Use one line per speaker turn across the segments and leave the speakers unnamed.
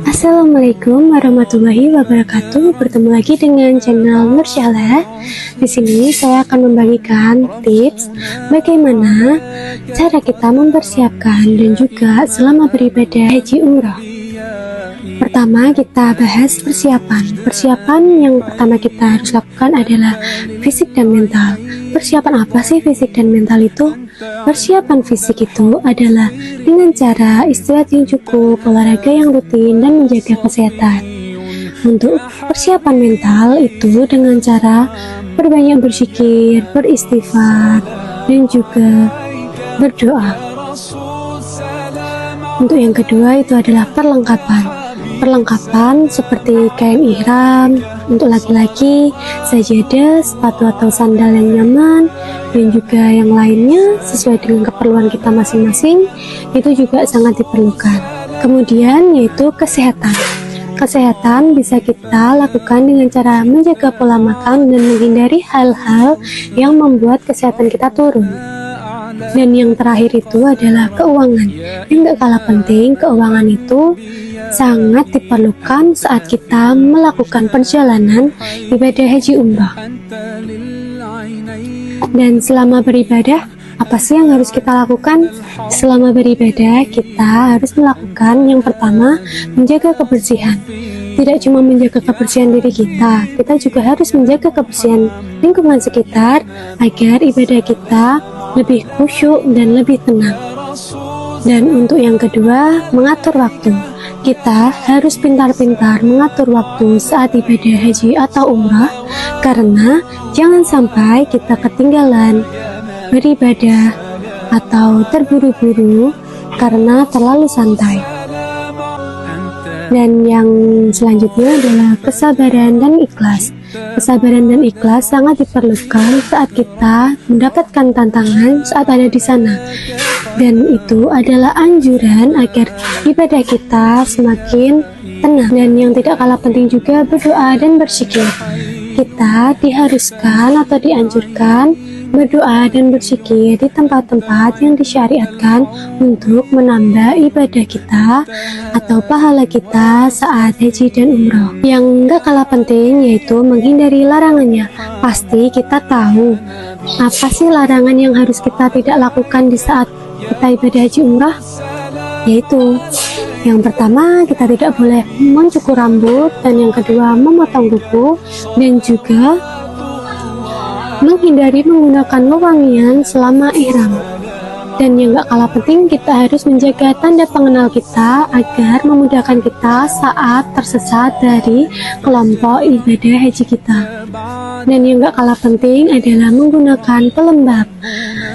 Assalamualaikum warahmatullahi wabarakatuh. Bertemu lagi dengan channel Nur Syahla. Di sini saya akan membagikan tips bagaimana cara kita mempersiapkan dan juga selama beribadah haji umroh. Pertama, kita bahas persiapan. Persiapan yang pertama kita harus lakukan adalah fisik dan mental. Persiapan apa sih fisik dan mental itu? Persiapan fisik itu adalah dengan cara istirahat yang cukup, olahraga yang rutin, dan menjaga kesehatan. Untuk persiapan mental itu dengan cara berbanyak berzikir, beristighfar, dan juga berdoa. Untuk yang kedua itu adalah perlengkapan. Perlengkapan seperti kain ihram untuk laki-laki, sajadah, sepatu atau sandal yang nyaman, dan juga yang lainnya sesuai dengan keperluan kita masing-masing, itu juga sangat diperlukan. Kemudian yaitu kesehatan. Kesehatan bisa kita lakukan dengan cara menjaga pola makan dan menghindari hal-hal yang membuat kesehatan kita turun. Dan yang terakhir itu adalah keuangan. Yang gak kalah penting, keuangan itu sangat diperlukan saat kita melakukan perjalanan ibadah haji umrah. Dan selama beribadah, apa sih yang harus kita lakukan? Selama beribadah, kita harus melakukan yang pertama, menjaga kebersihan. Tidak cuma menjaga kebersihan diri kita juga harus menjaga kebersihan lingkungan sekitar agar ibadah kita lebih khusyuk dan lebih tenang. Dan untuk yang kedua, mengatur waktu. Kita harus pintar-pintar mengatur waktu saat ibadah haji atau umrah, karena jangan sampai kita ketinggalan beribadah atau terburu-buru karena terlalu santai. Dan yang selanjutnya adalah kesabaran dan ikhlas. Kesabaran dan ikhlas sangat diperlukan saat kita mendapatkan tantangan saat ada di sana. Dan itu adalah anjuran agar ibadah kita semakin tenang. Dan yang tidak kalah penting juga berdoa dan berzikir. Kita diharuskan atau dianjurkan berdoa dan berzikir di tempat-tempat yang disyariatkan untuk menambah ibadah kita atau pahala kita saat haji dan umroh. Yang gak kalah penting yaitu menghindari larangannya. Pasti kita tahu apa sih larangan yang harus kita tidak lakukan di saat kita ibadah haji umrah, yaitu yang pertama, kita tidak boleh mencukur rambut, dan yang kedua, memotong kuku, dan juga menghindari menggunakan wewangian selama ihram. Dan yang gak kalah penting, kita harus menjaga tanda pengenal kita agar memudahkan kita saat tersesat dari kelompok ibadah haji kita. Dan yang gak kalah penting adalah menggunakan pelembab.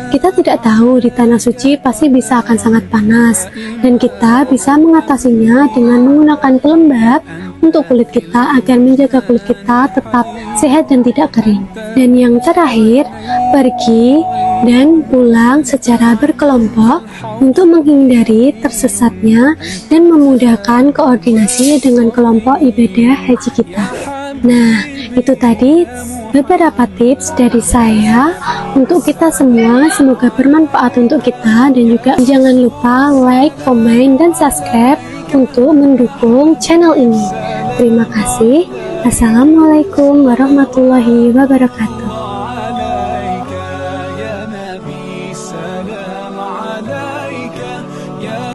Kita tidak tahu di tanah suci pasti bisa akan sangat panas, dan kita bisa mengatasinya dengan menggunakan pelembab untuk kulit kita agar menjaga kulit kita tetap sehat dan tidak kering. Dan yang terakhir, pergi dan pulang secara berkelompok untuk menghindari tersesatnya dan memudahkan koordinasi dengan kelompok ibadah haji kita. Nah, itu tadi beberapa tips dari saya untuk kita semua, semoga bermanfaat untuk kita, dan juga jangan lupa like, komen, dan subscribe untuk mendukung channel ini. Terima kasih. Assalamualaikum warahmatullahi wabarakatuh.